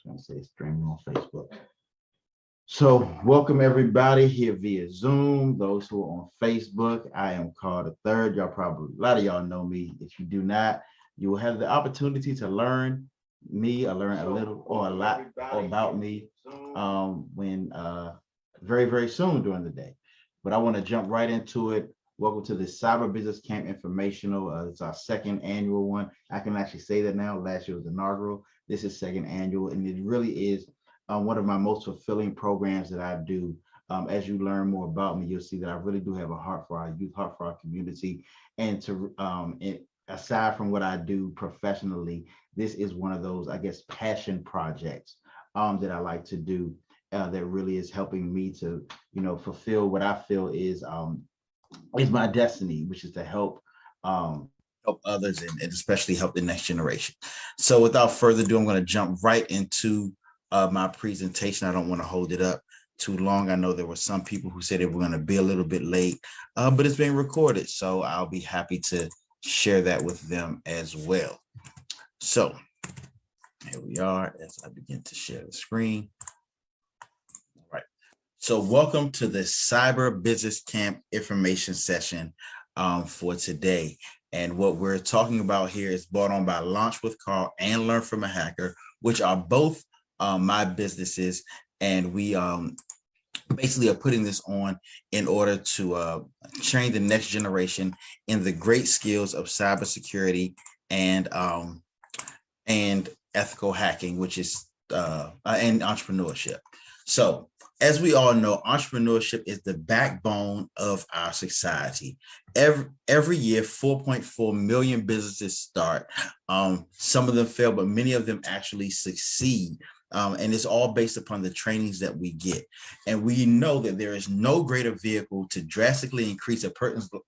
going to say streaming on Facebook. So welcome everybody here via Zoom. Those who are on Facebook, I am Carl the Third. Y'all probably, a lot of y'all know me. If you do not, you will have the opportunity to learn me or learn a little or a lot about me when very, very soon during the day. But I want to jump right into it. Welcome to the Cyber Business Camp Informational. It's our second annual one. I can actually say that now. Last year was inaugural. This is second annual, and it really is one of my most fulfilling programs that I do. As you learn more about me, you'll see that I really do have a heart for our youth, heart for our community. And aside from what I do professionally, this is one of those, I guess, passion projects that I like to do that really is helping me to, fulfill what I feel is my destiny, which is to help others and especially help the next generation. So without further ado, I'm going to jump right into my presentation. I don't want to hold it up too long. I know there were some people who said they were going to be a little bit late, but it's being recorded, so I'll be happy to share that with them as well. So here we are as I begin to share the screen. All right. So welcome to the Cyber Business Camp information session for today. And what we're talking about here is brought on by Launch with Carl and Learn from a Hacker, which are both my businesses. And we basically are putting this on in order to train the next generation in the great skills of cybersecurity and ethical hacking, which is and entrepreneurship. So as we all know, entrepreneurship is the backbone of our society. Every year, 4.4 million businesses start. Some of them fail, but many of them actually succeed. And it's all based upon the trainings that we get. And we know that there is no greater vehicle to drastically increase a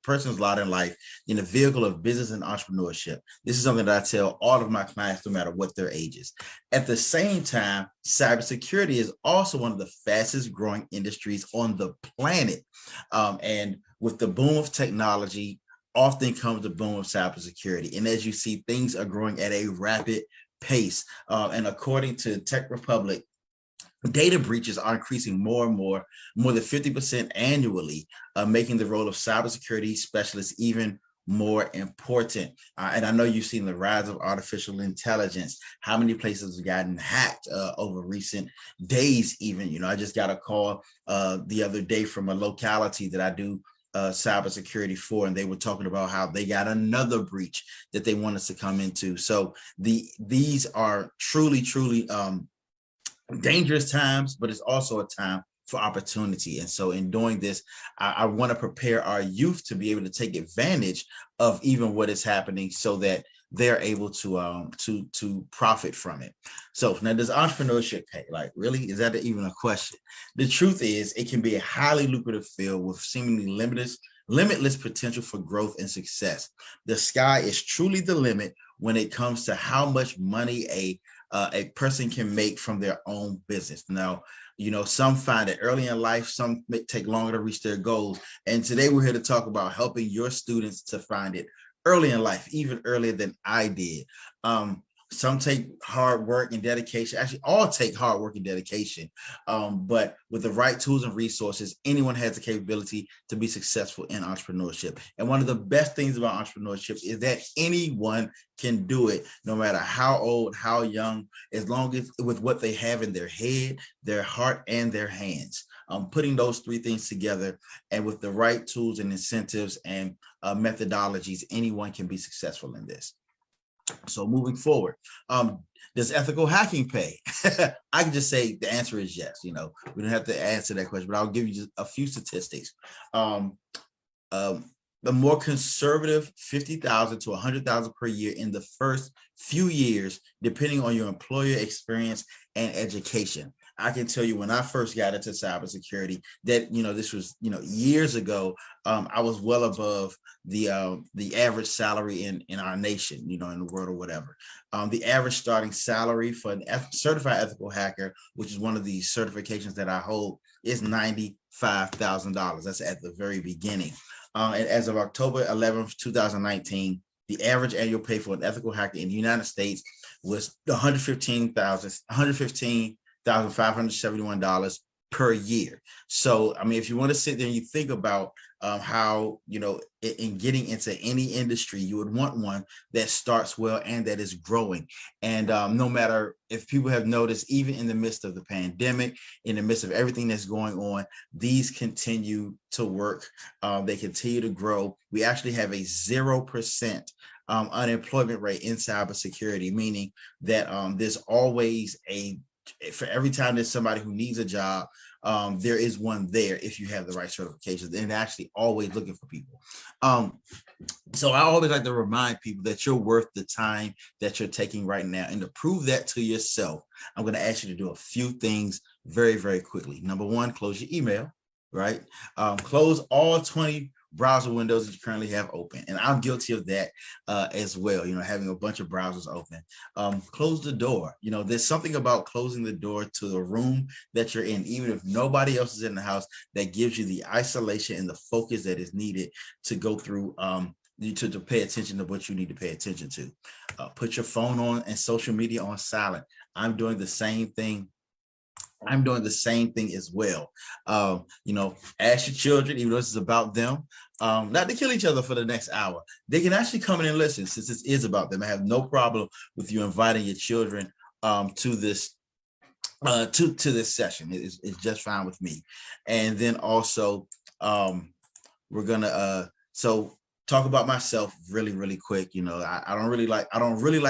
person's lot in life than a vehicle of business and entrepreneurship. This is something that I tell all of my clients, no matter what their ages. At the same time, cybersecurity is also one of the fastest growing industries on the planet. And with the boom of technology, often comes the boom of cybersecurity. And as you see, things are growing at a rapid pace. And according to Tech Republic, data breaches are increasing more and more than 50% annually, making the role of cybersecurity specialists even more important. And I know you've seen the rise of artificial intelligence, how many places have gotten hacked over recent days even. I just got a call the other day from a locality that I do cybersecurity for, and they were talking about how they got another breach that they want us to come into. So these are truly dangerous times, but it's also a time for opportunity. And so in doing this, I want to prepare our youth to be able to take advantage of even what is happening so that they're able to profit from it. So now, does entrepreneurship pay? Like, really, is that even a question? The truth is, it can be a highly lucrative field with seemingly limitless potential for growth and success. The sky is truly the limit when it comes to how much money a person can make from their own business. Now, some find it early in life, some may take longer to reach their goals. And today we're here to talk about helping your students to find it early in life, even earlier than I did. Some take hard work and dedication. Actually, all take hard work and dedication. But with the right tools and resources, anyone has the capability to be successful in entrepreneurship. And one of the best things about entrepreneurship is that anyone can do it, no matter how old, how young, as long as with what they have in their head, their heart, and their hands. Putting those three things together, and with the right tools and incentives and methodologies, anyone can be successful in this. So moving forward, does ethical hacking pay? I can just say the answer is yes. We don't have to answer that question, but I'll give you just a few statistics. The more conservative, 50,000 to 100,000 per year in the first few years, depending on your employer experience and education. I can tell you when I first got into cybersecurity that, this was, years ago, I was well above the average salary in our nation, in the world or whatever. The average starting salary for a certified ethical hacker, which is one of the certifications that I hold, is $95,000. That's at the very beginning. And as of October 11th, 2019, the average annual pay for an ethical hacker in the United States was $115,571 per year. So, I mean, if you want to sit there and you think about how, in getting into any industry, you would want one that starts well and that is growing. And no matter if people have noticed, even in the midst of the pandemic, in the midst of everything that's going on, these continue to work. They continue to grow. We actually have a 0% unemployment rate in cybersecurity, meaning that there's always for every time there's somebody who needs a job, there is one there if you have the right certifications, and actually always looking for people. So I always like to remind people that you're worth the time that you're taking right now. And to prove that to yourself, I'm going to ask you to do a few things very, very quickly. Number one, close your email, right? Close all 20 browser windows that you currently have open. And I'm guilty of that as well, having a bunch of browsers open. Close the door. There's something about closing the door to the room that you're in, even if nobody else is in the house, that gives you the isolation and the focus that is needed to go through, to pay attention to what you need to pay attention to. Put your phone on and social media on silent. I'm doing the same thing as well. Ask your children, even though this is about them, not to kill each other for the next hour. They can actually come in and listen, since this is about them. I have no problem with you inviting your children to this session. It's just fine with me. And then also, we're gonna talk about myself really, really quick. I don't really like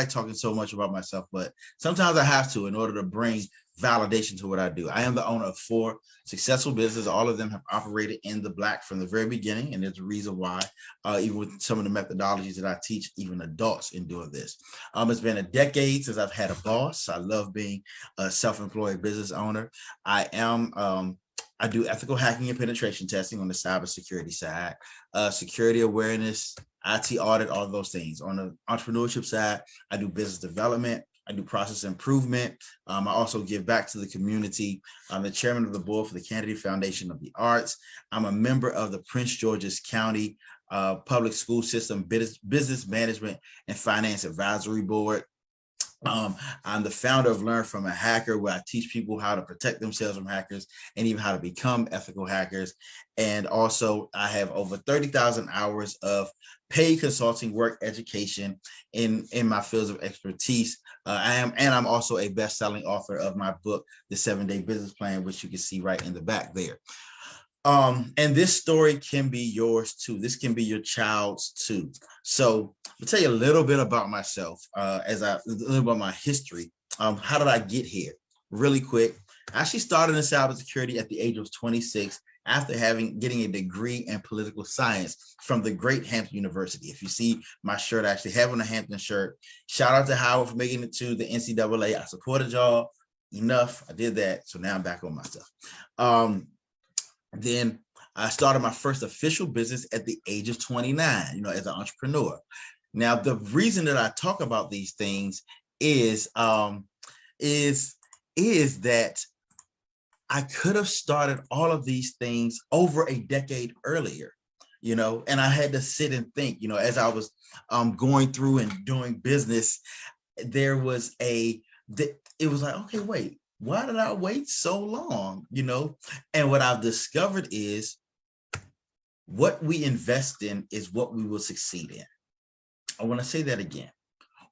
talking so much about myself, but sometimes I have to in order to bring validation to what I do. I am the owner of 4 successful businesses. All of them have operated in the Black from the very beginning. And there's a reason why, even with some of the methodologies that I teach, even adults in doing this. It's been a decade since I've had a boss. I love being a self-employed business owner. I do ethical hacking and penetration testing on the cybersecurity side, security awareness, IT audit, all those things. On the entrepreneurship side, I do business development. I do process improvement. I also give back to the community. I'm the chairman of the board for the Kennedy Foundation of the Arts. I'm a member of the Prince George's County Public School System Business Management and Finance Advisory Board. I'm the founder of Learn from a Hacker, where I teach people how to protect themselves from hackers and even how to become ethical hackers. And also, I have over 30,000 hours of paid consulting work education in my fields of expertise. I'm also a best-selling author of my book, The 7-Day Business Plan, which you can see right in the back there. And this story can be yours too. This can be your child's too. So I'll tell you a little bit about myself, a little about my history. How did I get here? Really quick. I actually started in cybersecurity at the age of 26 after getting a degree in political science from the great Hampton University. If you see my shirt, I actually have on a Hampton shirt. Shout out to Howard for making it to the NCAA. I supported y'all enough. I did that. So now I'm back on my stuff. Then I started my first official business at the age of 29, as an entrepreneur. Now, the reason that I talk about these things is that I could have started all of these things over a decade earlier, and I had to sit and think, as I was going through and doing business, it was like, okay, wait. Why did I wait so long? And what I've discovered is what we invest in is what we will succeed in. I want to say that again.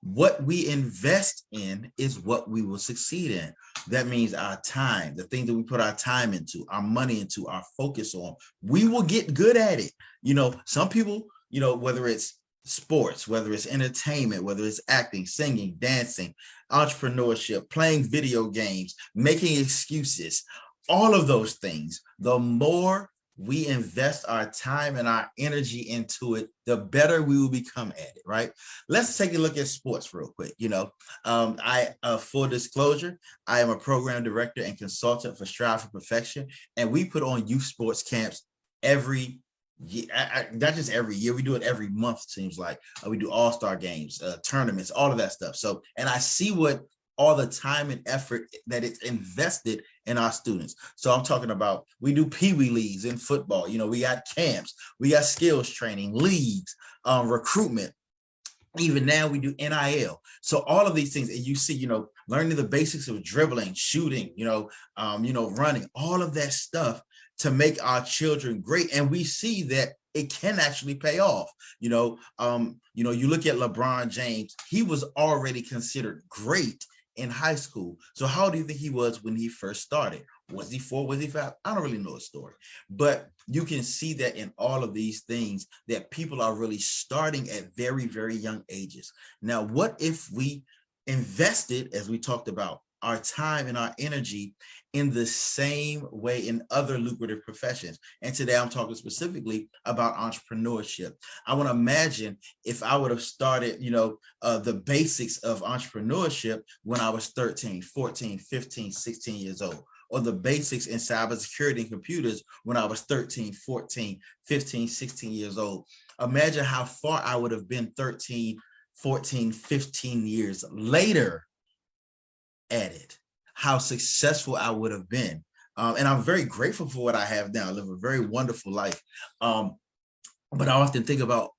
What we invest in is what we will succeed in. That means our time, the things that we put our time into, our money into, our focus on, we will get good at it. Some people, whether it's sports, whether it's entertainment, whether it's acting, singing, dancing, entrepreneurship, playing video games, making excuses, all of those things, the more we invest our time and our energy into it, the better we will become at it, right? Let's take a look at sports real quick. Full disclosure, I am a program director and consultant for Strive for Perfection, and we put on youth sports camps every year, not just every year, we do it every month, seems like. We do all-star games, tournaments, all of that stuff. So, and I see what all the time and effort that it's invested in our students. So I'm talking about, we do peewee leagues in football. We got camps, we got skills training, leagues, recruitment. Even now we do NIL. So all of these things, and you see, learning the basics of dribbling, shooting, running, all of that stuff to make our children great. And we see that it can actually pay off. You look at LeBron James, he was already considered great in high school. So how do you think he was when he first started? Was he 4? Was he 5? I don't really know his story, but you can see that in all of these things that people are really starting at very, very young ages. Now, what if we invested, as we talked about, our time and our energy in the same way in other lucrative professions? And today I'm talking specifically about entrepreneurship. I want to imagine if I would have started, the basics of entrepreneurship when I was 13, 14, 15, 16 years old, or the basics in cybersecurity and computers when I was 13, 14, 15, 16 years old. Imagine how far I would have been 13, 14, 15 years later at it, how successful I would have been. And I'm very grateful for what I have now. I live a very wonderful life. But I often think about,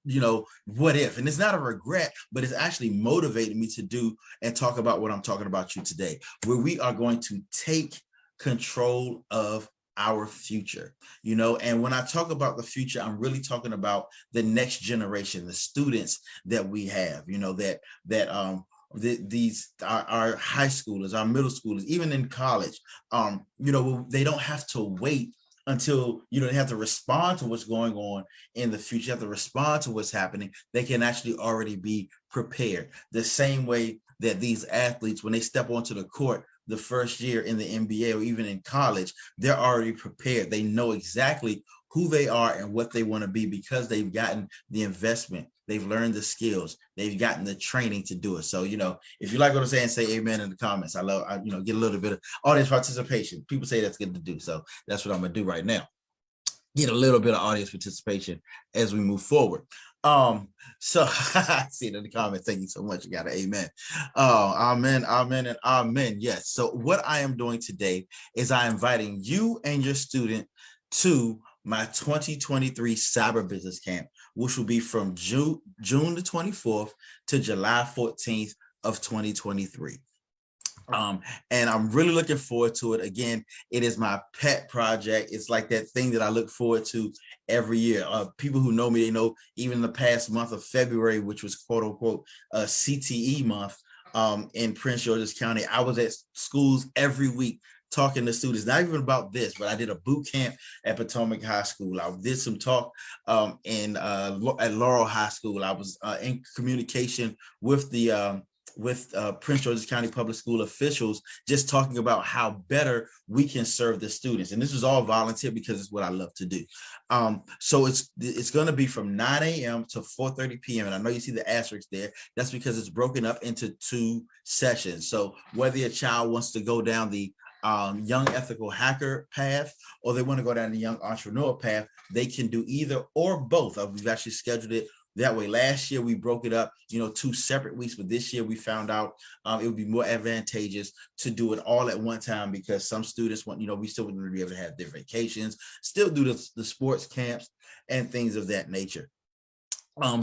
what if, and it's not a regret, but it's actually motivated me to do and talk about what I'm talking about you today, where we are going to take control of our future, and when I talk about the future, I'm really talking about the next generation, the students that we have, these our high schoolers, our middle schoolers, even in college, they don't have to wait until they have to respond to what's going on in the future. You have to respond to what's happening. They can actually already be prepared. The same way that these athletes, when they step onto the court the first year in the NBA or even in college, they're already prepared. They know exactly who they are and what they want to be because they've gotten the investment. They've learned the skills. They've gotten the training to do it. So, if you like what I'm saying, say amen in the comments. I get a little bit of audience participation. People say that's good to do. So that's what I'm going to do right now. Get a little bit of audience participation as we move forward. So I see it in the comments. Thank you so much. You got an amen. Amen, amen, and amen. Yes. So what I am doing today is I'm inviting you and your student to my 2023 Cyber Business Camp, which will be from June the 24th to July 14th of 2023. And I'm really looking forward to it. Again, it is my pet project. It's like that thing that I look forward to every year. People who know me, they know even the past month of February, which was quote unquote CTE month in Prince George's County, I was at schools every week talking to students, not even about this, but I did a boot camp at Potomac High School. I did some talk at Laurel High School. I was in communication with the Prince George's County Public School officials, just talking about how better we can serve the students. And this was all volunteer because it's what I love to do. So it's going to be from 9 a.m. to 4:30 p.m. And I know you see the asterisk there. That's because it's broken up into 2 sessions. So whether your child wants to go down the young ethical hacker path, or they want to go down the young entrepreneur path, they can do either or both. We've actually scheduled it that way. Last year we broke it up, 2 separate weeks, but this year we found out it would be more advantageous to do it all at one time because some students want, we still want to be able to have their vacations, still do the sports camps and things of that nature.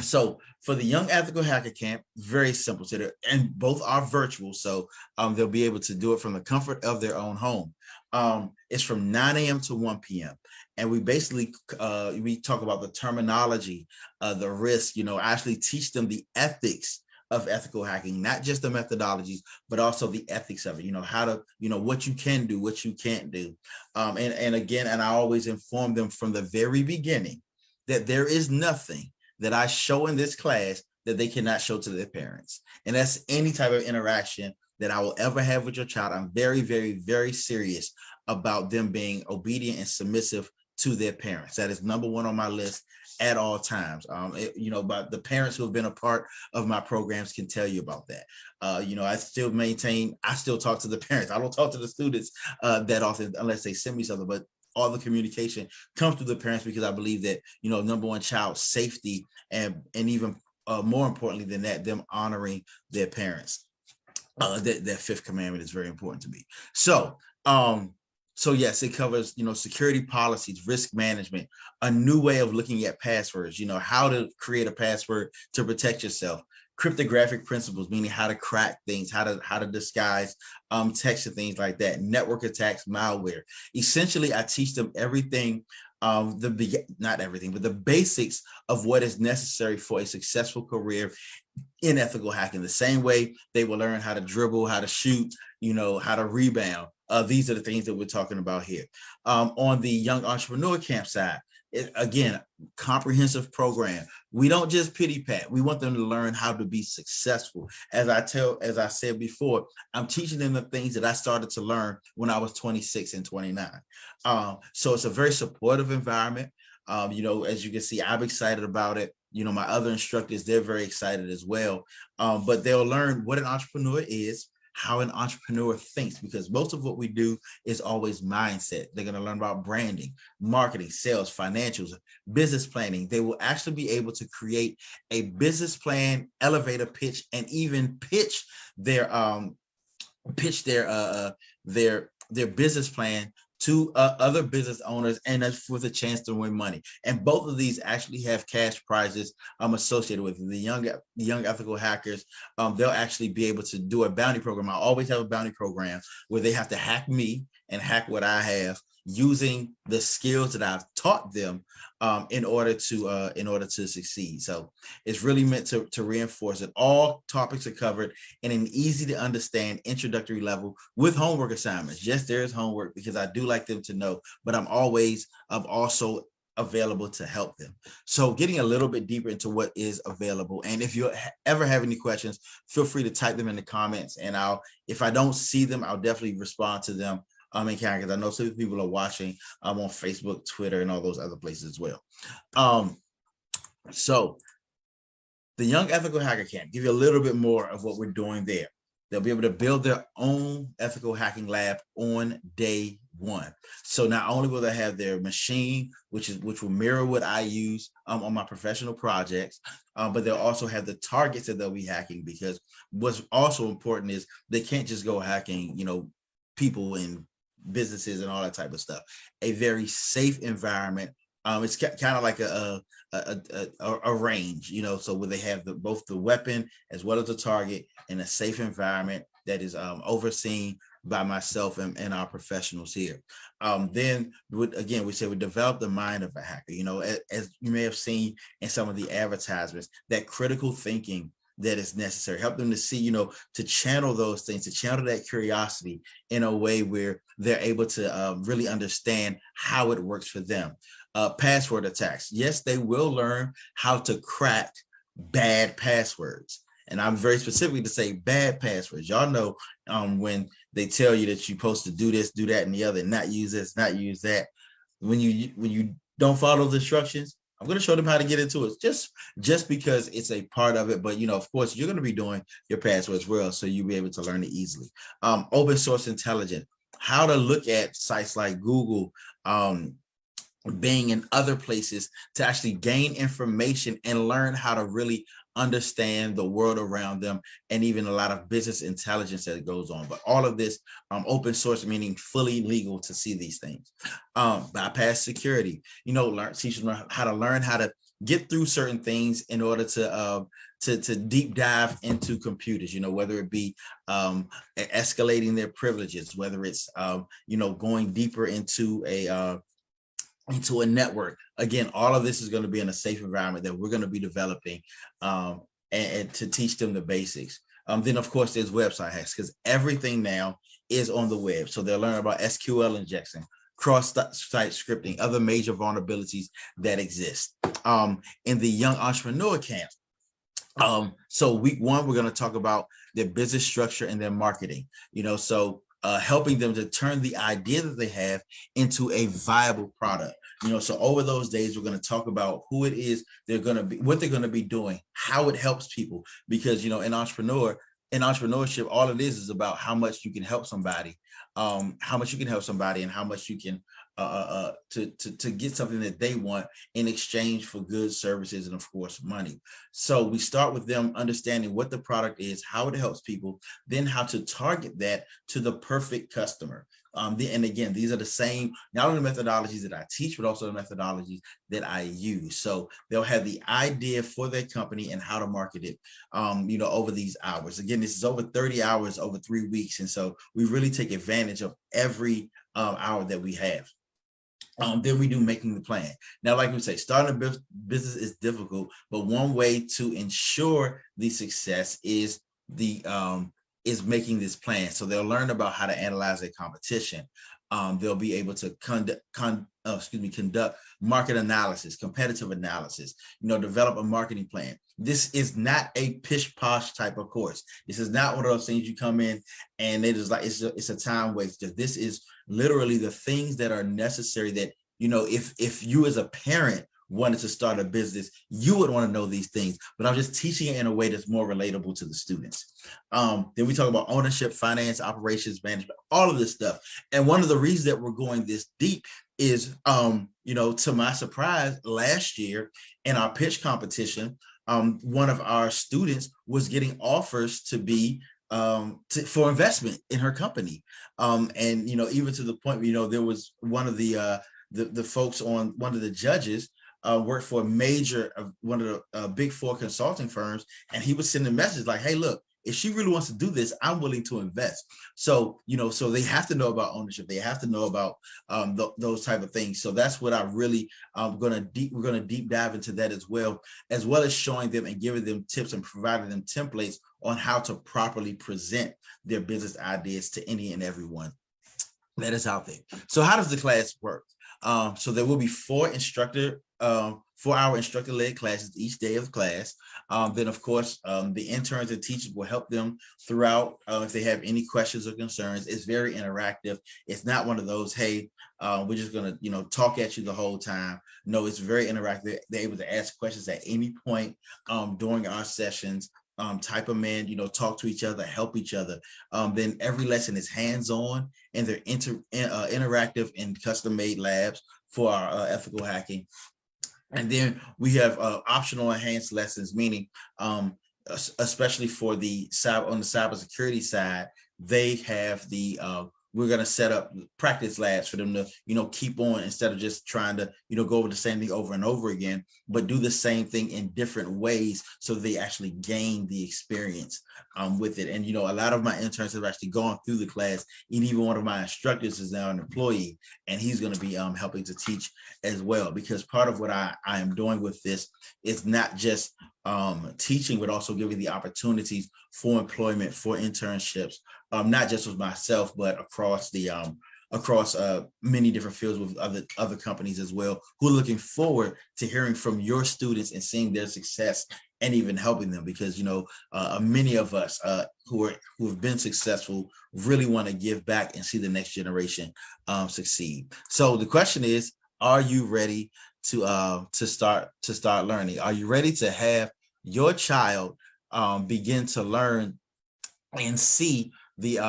So for the Young Ethical Hacker Camp, very simple. And both are virtual, so they'll be able to do it from the comfort of their own home. It's from 9 a.m. to 1 p.m. And we basically, we talk about the terminology, the risk, I actually teach them the ethics of ethical hacking, not just the methodologies, but also the ethics of it, how to, what you can do, what you can't do. And again, I always inform them from the very beginning that there is nothing that I show in this class that they cannot show to their parents. And that's any type of interaction that I will ever have with your child. I'm very, very, very serious about them being obedient and submissive to their parents. That is number one on my list at all times. But the parents who have been a part of my programs can tell you about that. I still talk to the parents. I don't talk to the students that often unless they send me something, but all the communication comes through the parents because I believe that, number one, child safety and even more importantly than that, them honoring their parents. That 5th commandment is very important to me. So yes, it covers, security policies, risk management, a new way of looking at passwords, how to create a password to protect yourself, cryptographic principles, meaning how to crack things, how to disguise text and things like that, network attacks, malware. Essentially, I teach them everything, not everything, but the basics of what is necessary for a successful career in ethical hacking. The same way they will learn how to dribble, how to shoot, how to rebound. These are the things that we're talking about here. On the Young Entrepreneur Camp side, again, comprehensive program. We don't just pity pat. We want them to learn how to be successful. As I said before, I'm teaching them the things that I started to learn when I was 26 and 29. So it's a very supportive environment. As you can see, I'm excited about it. My other instructors, they're very excited as well. But they'll learn what an entrepreneur is, how an entrepreneur thinks, because most of what we do is always mindset. They're going to learn about branding, marketing, sales, financials, business planning. They will actually be able to create a business plan, elevator pitch, and even pitch their business plan to other business owners, and that's with a chance to win money. And both of these actually have cash prizes associated with it. The young ethical hackers, they'll actually be able to do a bounty program. I always have a bounty program where they have to hack me and hack what I have using the skills that I've taught them in order to succeed. So it's really meant to reinforce that all topics are covered in an easy to understand introductory level with homework assignments. Yes, there is homework because I do like them to know, but I'm also available to help them. So getting a little bit deeper into what is available. And if you ever have any questions, feel free to type them in the comments, and if I don't see them, I'll definitely respond to them. Because I know some people are watching on Facebook, Twitter, and all those other places as well. So the Young Ethical Hacker Camp, give you a little bit more of what we're doing there. They'll be able to build their own ethical hacking lab on day one. So not only will they have their machine, which will mirror what I use on my professional projects, but they'll also have the targets that they'll be hacking, because what's also important is they can't just go hacking, people in businesses and all that type of stuff. A very safe environment. It's kind of like a range, so where they have both the weapon as well as the target in a safe environment that is overseen by myself and our professionals here. Then we say we develop the mind of a hacker. As you may have seen in some of the advertisements, that critical thinking that is necessary. Help them to see, to channel those things, to channel that curiosity in a way where they're able to really understand how it works for them. Password attacks. Yes, they will learn how to crack bad passwords. And I'm very specifically to say bad passwords. Y'all know when they tell you that you're supposed to do this, do that, and the other, not use this, not use that. When you don't follow the instructions, I'm going to show them how to get into it, just because it's a part of it. But, of course, you're going to be doing your passwords well, so you'll be able to learn it easily. Open source intelligence, how to look at sites like Google, Bing, and other places to actually gain information and learn how to really understand the world around them, and even a lot of business intelligence that goes on. But all of this open source, meaning fully legal to see these things. Bypass security, teach them how to learn how to get through certain things in order to deep dive into computers, whether it be escalating their privileges, whether it's going deeper into a network. Again, all of this is going to be in a safe environment that we're going to be developing and to teach them the basics. Then, of course, there's website hacks, because everything now is on the web. So they'll learn about SQL injection, cross-site scripting, other major vulnerabilities that exist. In the Young Entrepreneur Camp, so week one, we're going to talk about their business structure and their marketing, helping them to turn the idea that they have into a viable product. So over those days, we're going to talk about who it is they're going to be, what they're going to be doing, how it helps people. Because, in entrepreneurship, all it is about how much you can help somebody, and how much you can to get something that they want in exchange for goods, services, and of course money. So we start with them understanding what the product is, how it helps people, then how to target that to the perfect customer. And again, these are the same, not only methodologies that I teach, but also the methodologies that I use. So they'll have the idea for their company and how to market it, over these hours. Again, this is over 30 hours over 3 weeks. And so we really take advantage of every hour that we have. Then we do making the plan. Now, like we say, starting a business is difficult, but one way to ensure the success is making this plan. So they'll learn about how to analyze their competition. They'll be able to conduct market analysis, competitive analysis, develop a marketing plan. This is not a pish posh type of course. This is not one of those things you come in and it is like, it's a time waster. This is literally the things that are necessary that, if you as a parent wanted to start a business, you would want to know these things, but I'm just teaching it in a way that's more relatable to the students. Then we talk about ownership, finance, operations, management, all of this stuff. And one of the reasons that we're going this deep is, to my surprise, last year in our pitch competition, one of our students was getting offers to be for investment in her company. And, even to the point, there was one of the folks on one of the judges worked for one of the big four consulting firms. And he was sending a message like, hey, look, if she really wants to do this, I'm willing to invest. So, so they have to know about ownership. They have to know about those type of things. So that's what I really we're going to deep dive into that as well as showing them and giving them tips and providing them templates on how to properly present their business ideas to any and everyone that is out there. So how does the class work? So there will be 4-hour instructor-led classes each day of class. Then, of course, the interns and teachers will help them throughout if they have any questions or concerns. It's very interactive. It's not one of those, hey, we're just going to, talk at you the whole time. No, it's very interactive. They're able to ask questions at any point during our sessions. Type them in, talk to each other, help each other. Then every lesson is hands-on and they're interactive and custom-made labs for our ethical hacking. And then we have optional enhanced lessons, meaning especially for on the cybersecurity side, they have we're going to set up practice labs for them to, keep on instead of just trying to, go over the same thing over and over again, but do the same thing in different ways so they actually gain the experience with it. And, a lot of my interns have actually gone through the class, and even one of my instructors is now an employee, and he's going to be helping to teach as well, because part of what I am doing with this is not just teaching, but also giving the opportunities for employment, for internships, not just with myself, but across many different fields with other companies as well, who are looking forward to hearing from your students and seeing their success and even helping them, because many of us who have been successful really want to give back and see the next generation succeed. So the question is, are you ready to start learning? Are you ready to have your child begin to learn and see the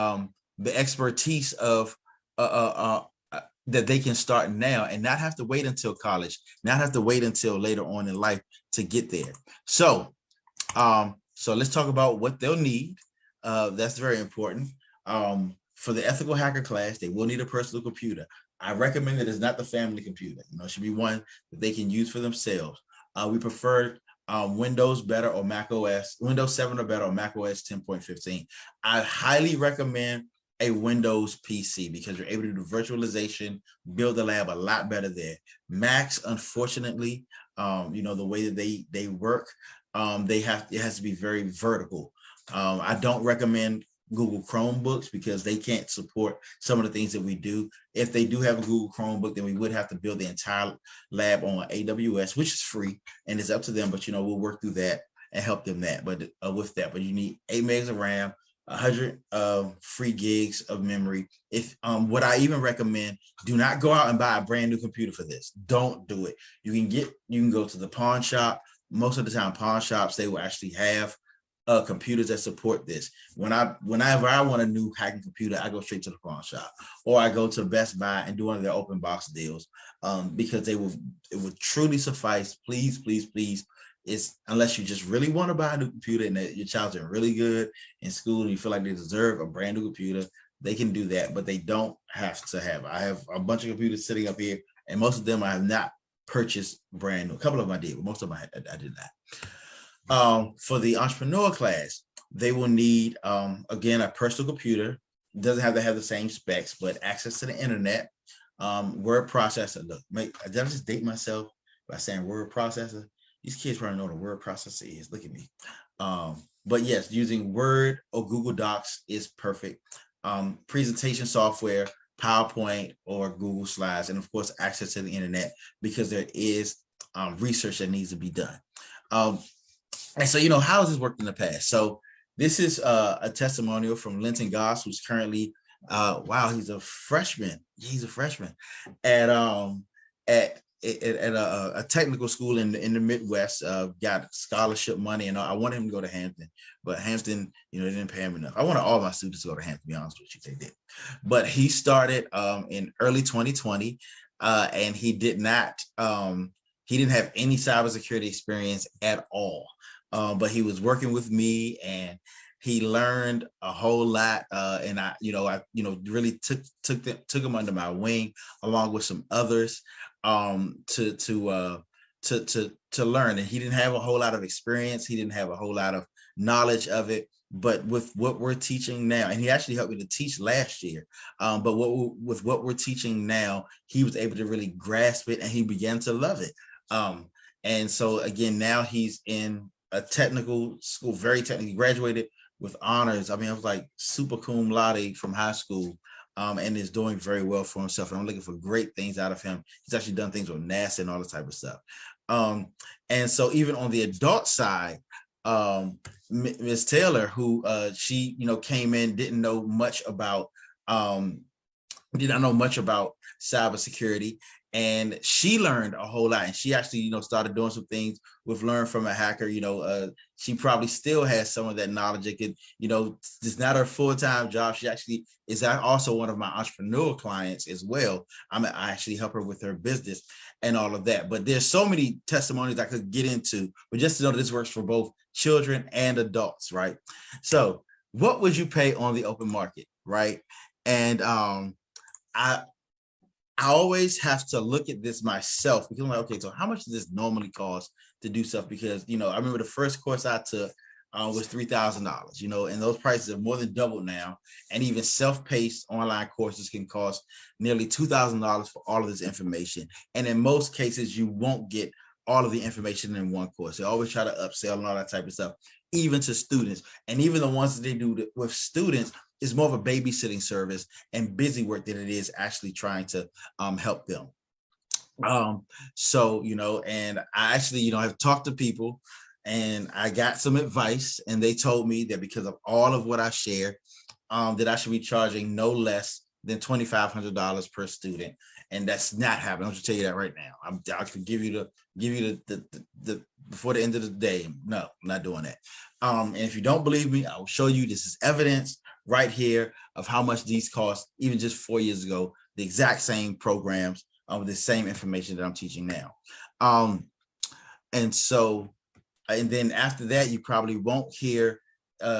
expertise of that they can start now and not have to wait until college, not have to wait until later on in life to get there? So let's talk about what they'll need. That's very important. For the ethical hacker class, they will need a personal computer. I recommend that it's not the family computer. It should be one that they can use for themselves. We prefer Windows better or Mac OS, Windows 7 or better or Mac OS 10.15. I highly recommend a Windows PC because you're able to do virtualization, build the lab a lot better there. Macs, unfortunately, the way that they work, it has to be very vertical. I don't recommend Google Chromebooks because they can't support some of the things that we do. If they do have a Google Chromebook, then we would have to build the entire lab on AWS, which is free and it's up to them. But we'll work through that and help them with that. But you need 8 megs of RAM, 100 free gigs of memory. If what I even recommend, do not go out and buy a brand new computer for this. Don't do it. You can go to the pawn shop. Most of the time, pawn shops, they will actually have computers that support this. Whenever I want a new hacking computer, I go straight to the pawn shop, or I go to Best Buy and do one of their open box deals, because it would truly suffice. Please, please, please. It's unless you just really want to buy a new computer and that your child's doing really good in school and you feel like they deserve a brand new computer, they can do that, but they don't have to have. I have a bunch of computers sitting up here, and most of them I have not purchased brand new. A couple of them I did, but most of them I did not. For the entrepreneur class, they will need, again, a personal computer. Doesn't have to have the same specs, but access to the internet, word processor. Look, did I just date myself by saying word processor? These kids probably know what a word processor is. Look at me. But yes, using Word or Google Docs is perfect. Presentation software, PowerPoint or Google Slides, and of course, access to the internet, because there is research that needs to be done. And so, how has this worked in the past? So this is a testimonial from Linton Goss, who's currently, he's a freshman. He's a freshman at a technical school in the Midwest, got scholarship money, and I wanted him to go to Hampton, but Hampton, they didn't pay him enough. I wanted all my students to go to Hampton, to be honest with you, they did. But he started in early 2020, and he didn't have any cybersecurity experience at all. But he was working with me, and he learned a whole lot, and I really took him under my wing, along with some others, to learn. And he didn't have a whole lot of experience. He didn't have a whole lot of knowledge of it. But with what we're teaching now, and he actually helped me to teach last year, but with what we're teaching now, he was able to really grasp it, and he began to love it. And so again, now he's in a technical school, very technically, graduated with honors. I mean, I was like super cum laude from high school, and is doing very well for himself. And I'm looking for great things out of him. He's actually done things with NASA and all this type of stuff. And so even on the adult side, Ms. Taylor, who she came in, didn't know much about cybersecurity, and she learned a whole lot. And she actually started doing some things with Learn from a Hacker. She probably still has some of that knowledge. It could, it's not her full-time job. She actually is also one of my entrepreneur clients as well. I actually help her with her business and all of that. But there's so many testimonies I could get into, but just to know that this works for both children and adults, right? So what would you pay on the open market, right? And I always have to look at this myself, because I'm like, okay, so how much does this normally cost to do stuff? Because, I remember the first course I took was $3,000, and those prices have more than doubled now. And even self-paced online courses can cost nearly $2,000 for all of this information. And in most cases, you won't get all of the information in one course. They always try to upsell and all that type of stuff, even to students. And even the ones that they do with students, is more of a babysitting service and busy work than it is actually trying to help them. So, and I actually, have talked to people, and I got some advice, and they told me that because of all of what I share, that I should be charging no less than $2,500 per student. And that's not happening. I'll just tell you that right now. I can give you the before the end of the day. No, I'm not doing that. And if you don't believe me, I will show you. This is evidence right here of how much these cost, even just 4 years ago, the exact same programs with the same information that I'm teaching now. And then after that, you probably won't hear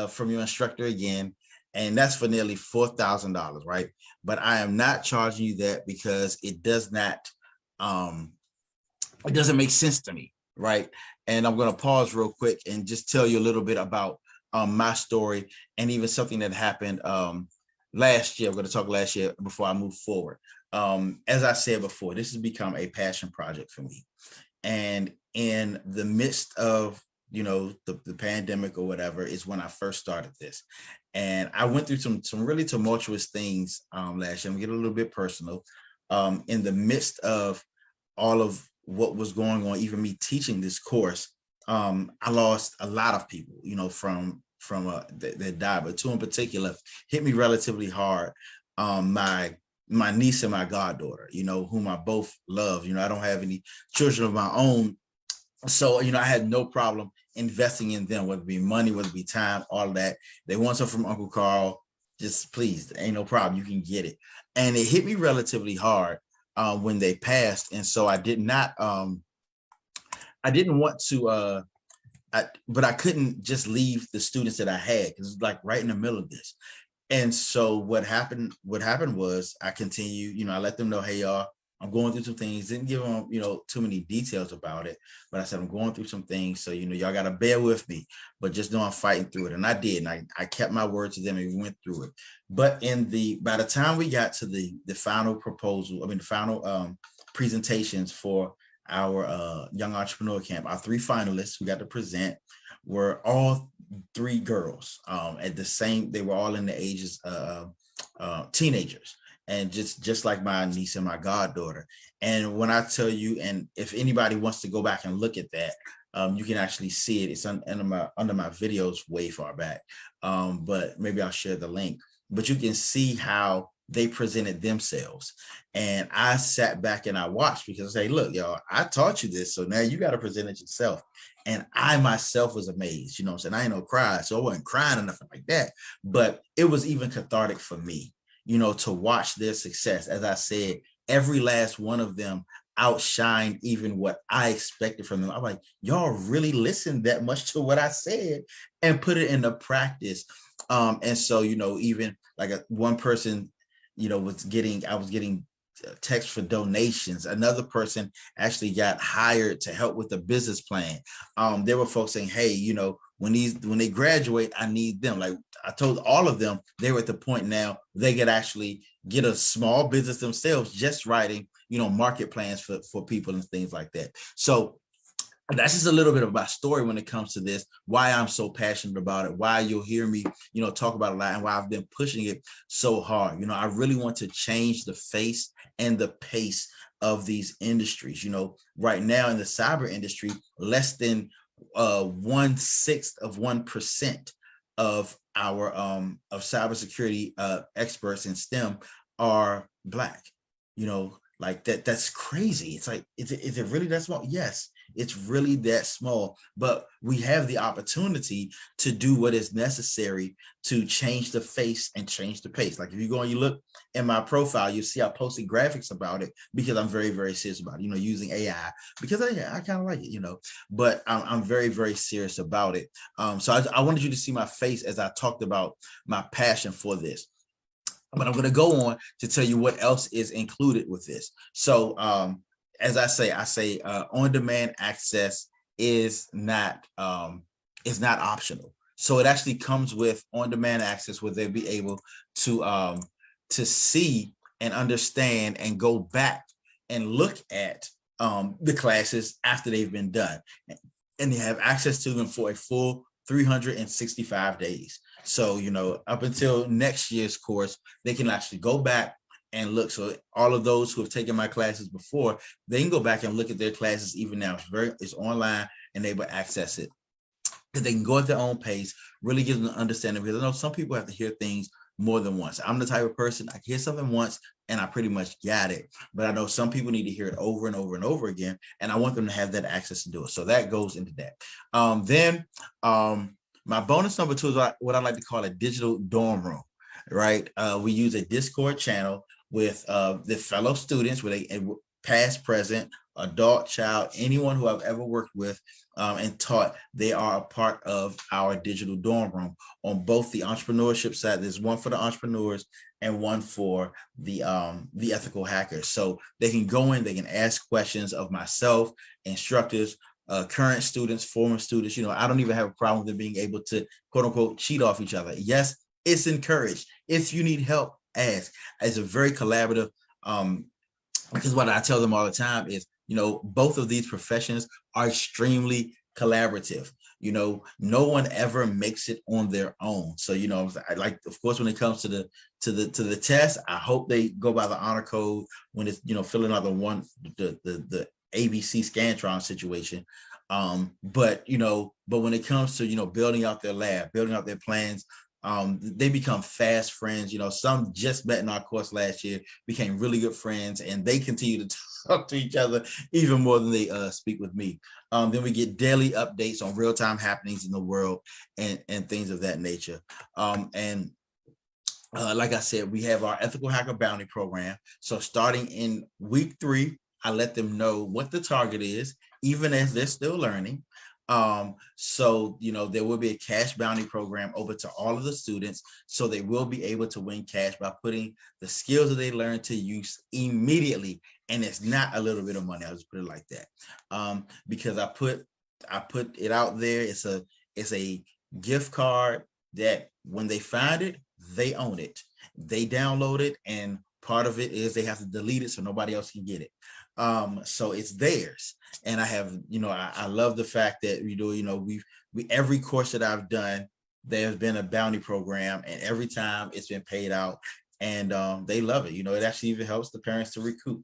from your instructor again. And that's for nearly $4,000, right? But I am not charging you that because it does not, it doesn't make sense to me, right? And I'm going to pause real quick and just tell you a little bit about my story, and even something that happened last year. I'm going to talk last year before I move forward. As I said before, this has become a passion project for me. And in the midst of, the pandemic or whatever, is when I first started this. And I went through some really tumultuous things last year. I'm getting a little bit personal. In the midst of all of what was going on, even me teaching this course, I lost a lot of people, from that died, but two in particular hit me relatively hard. My niece and my goddaughter, whom I both love. I don't have any children of my own, So, I had no problem investing in them, whether it be money, whether it be time, all of that. They want something from Uncle Carl, just please, ain't no problem. You can get it. And it hit me relatively hard when they passed. And so I didn't want to, but I couldn't just leave the students that I had, because it's like right in the middle of this. And so what happened was I continued, I let them know, hey, y'all, I'm going through some things. Didn't give them, too many details about it, but I said, I'm going through some things. So, y'all got to bear with me, but just know I'm fighting through it. And I did. And I kept my word to them and we went through it. But by the time we got to the final proposal, the final presentations for our Young Entrepreneur Camp, our 3 finalists who got to present were all 3 girls. They were all in the ages teenagers, and just like my niece and my goddaughter. And when I tell you, and if anybody wants to go back and look at that, you can actually see it. It's under my videos way far back, but maybe I'll share the link. But you can see how they presented themselves. And I sat back and I watched, because I say, look, y'all, I taught you this, so now you got to present it yourself. And I myself was amazed, what I'm saying? I ain't no cry, so I wasn't crying or nothing like that. But it was even cathartic for me, to watch their success. As I said, every last one of them outshined even what I expected from them. I'm like, y'all really listened that much to what I said and put it into practice. And so, even like one person, I was getting text for donations. Another person actually got hired to help with the business plan. There were folks saying, hey, when they graduate, I need them. Like I told all of them, they were at the point now they could actually get a small business themselves, just writing, market plans for people and things like that. So that's just a little bit of my story when it comes to this, why I'm so passionate about it, why you'll hear me, talk about it a lot, and why I've been pushing it so hard. I really want to change the face and the pace of these industries. Right now in the cyber industry, less than 1/6 of 1% of our of cybersecurity experts in STEM are Black. Like that's crazy. It's like, is it really that small? Yes, it's really that small, but we have the opportunity to do what is necessary to change the face and change the pace. Like if you go and you look in my profile, you see I posted graphics about it, because I'm very, very serious about it, using AI, because I kind of like it, but I'm very, very serious about it. So I wanted you to see my face as I talked about my passion for this. But I'm going to go on to tell you what else is included with this. So as I say on-demand access is not optional. So it actually comes with on-demand access, where they'll be able to see and understand and go back and look at the classes after they've been done. And they have access to them for a full 365 days. So, up until next year's course, they can actually go back and look. So all of those who have taken my classes before, they can go back and look at their classes even now. It's online and they will access it. They can go at their own pace, really give them an understanding, because I know some people have to hear things more than once. I'm the type of person, I hear something once and I pretty much got it. But I know some people need to hear it over and over and over again, and I want them to have that access to do it. So that goes into that. Then my bonus number 2 is what I like to call a digital dorm room, right? We use a Discord channel with the fellow students, with a past, present, adult, child, anyone who I've ever worked with and taught. They are a part of our digital dorm room on both the entrepreneurship side. There's one for the entrepreneurs and one for the ethical hackers. So they can go in, they can ask questions of myself, instructors, current students, former students. I don't even have a problem with them being able to, quote unquote, cheat off each other. Yes, it's encouraged. If you need help, ask. It's a very collaborative, because what I tell them all the time is, both of these professions are extremely collaborative. No one ever makes it on their own. So, I like, of course, when it comes to the test, I hope they go by the honor code when it's, filling out the ABC Scantron situation. But when it comes to, building out their lab, building out their plans, they become fast friends. Some just met in our course last year, became really good friends, and they continue to talk to each other even more than they speak with me. Then we get daily updates on real-time happenings in the world and things of that nature. Like I said, we have our Ethical Hacker Bounty Program. So starting in week 3, I let them know what the target is, even as they're still learning. So, there will be a cash bounty program open to all of the students. So they will be able to win cash by putting the skills that they learn to use immediately. And it's not a little bit of money. I'll just put it like that. Because I put it out there. It's a gift card that when they find it, they own it. They download it, and part of it is they have to delete it so nobody else can get it. So it's theirs. And I have, I love the fact that we every course that I've done, there's been a bounty program, and every time it's been paid out, and they love it. It actually even helps the parents to recoup.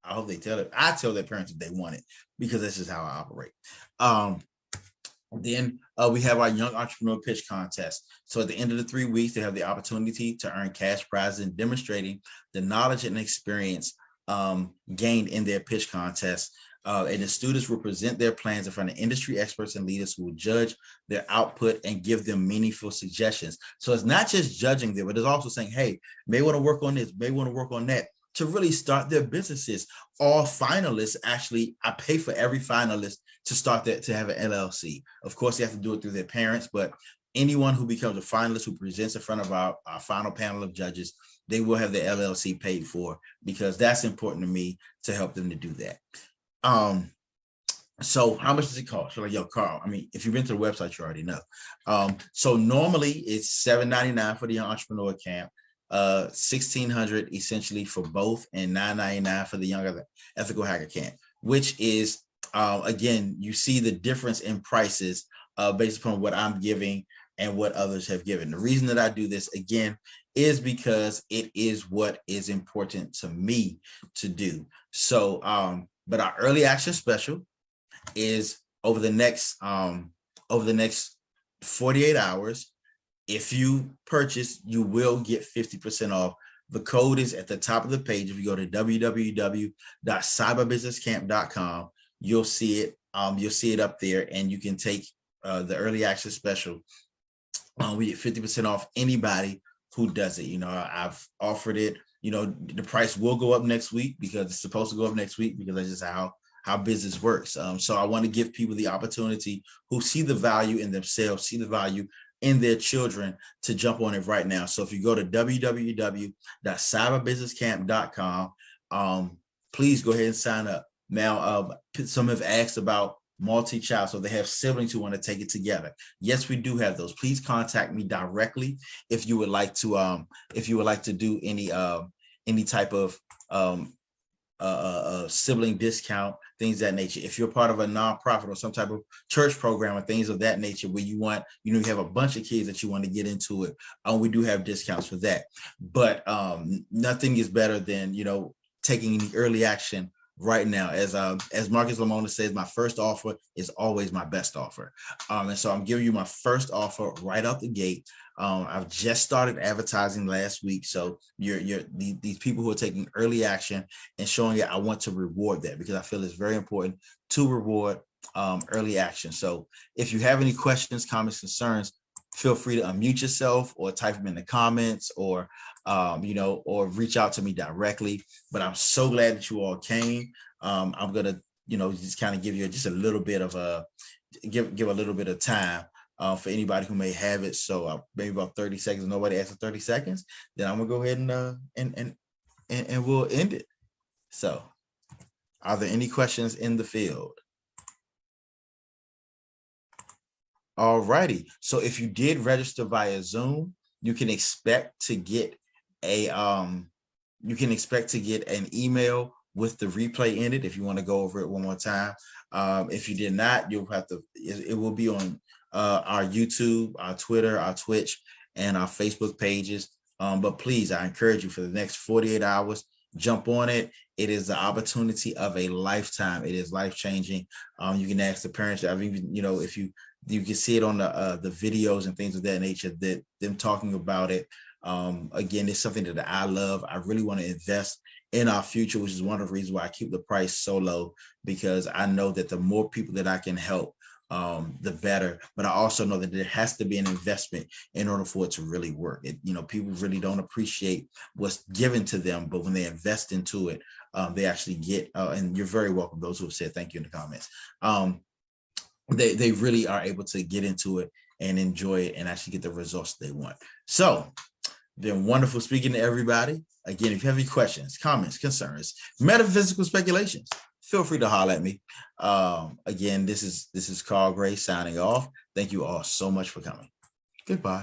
I hope they tell it. I tell their parents if they want it, because this is how I operate. Then we have our Young Entrepreneur Pitch Contest. So at the end of the 3 weeks, they have the opportunity to earn cash prizes and demonstrating the knowledge and experience gained in their pitch contest. And the students will present their plans in front of industry experts and leaders who will judge their output and give them meaningful suggestions. So it's not just judging them, but it's also saying, hey, may want to work on this, may want to work on that, to really start their businesses. All finalists, actually, I pay for every finalist to start that, to have an LLC. Of course, they have to do it through their parents, but anyone who becomes a finalist who presents in front of our final panel of judges, they will have the LLC paid for, because that's important to me to help them to do that. So how much does it cost? So like, yo, Carl, if you've been to the website, you already know. So normally it's $7.99 for the Young Entrepreneur Camp, $1,600 essentially for both, and $9.99 for the Young Ethical Hacker Camp, which is, again, you see the difference in prices based upon what I'm giving and what others have given. The reason that I do this, again, is because it is what is important to me to do. So, but our early action special is over the next 48 hours. If you purchase, you will get 50% off. The code is at the top of the page. If you go to www.cyberbusinesscamp.com, you'll see it. You'll see it up there, and you can take the early access special. We get 50% off anybody who does it. I've offered it. The price will go up next week, because it's supposed to go up next week, because that's just how business works. So I want to give people the opportunity who see the value in themselves, see the value in their children, to jump on it right now. So if you go to www.cyberbusinesscamp.com, please go ahead and sign up. Now, some have asked about multi-child, so they have siblings who want to take it together. Yes, we do have those. Please contact me directly if you would like to do any type of sibling discount, things of that nature. If you're part of a nonprofit or some type of church program or things of that nature, where you want, you have a bunch of kids that you want to get into it, we do have discounts for that. But nothing is better than taking the early action right now. As Marcus Lamona says, my first offer is always my best offer. And so I'm giving you my first offer right out the gate. I've just started advertising last week. So these people who are taking early action and showing it, I want to reward that, because I feel it's very important to reward early action. So if you have any questions, comments, concerns, feel free to unmute yourself or type them in the comments, or or reach out to me directly. But I'm so glad that you all came. I'm gonna just kind of give you just a little bit of give a little bit of time for anybody who may have it. So maybe about 30 seconds. Nobody asks for 30 seconds, then I'm gonna go ahead and we'll end it. So are there any questions in the field? All righty. So if you did register via Zoom, you can expect to get an email with the replay in it if you want to go over it one more time. If you did not, you'll have to, it will be on our YouTube, our Twitter, our Twitch, and our Facebook pages. But please, I encourage you, for the next 48 hours, jump on it. It is the opportunity of a lifetime. It is life-changing. You can ask the parents. I've even, if you can see it on the videos and things of that nature, that them talking about it. Again, it's something that I love. I really want to invest in our future, which is one of the reasons why I keep the price so low, because I know that the more people that I can help, the better. But I also know that there has to be an investment in order for it to really work. People really don't appreciate what's given to them, but when they invest into it, they actually get, and you're very welcome, those who have said thank you in the comments. They really are able to get into it and enjoy it and actually get the results they want. So, been wonderful speaking to everybody. Again, if you have any questions, comments, concerns, metaphysical speculations, feel free to holler at me. Again, this is Carl Gray signing off. Thank you all so much for coming. Goodbye.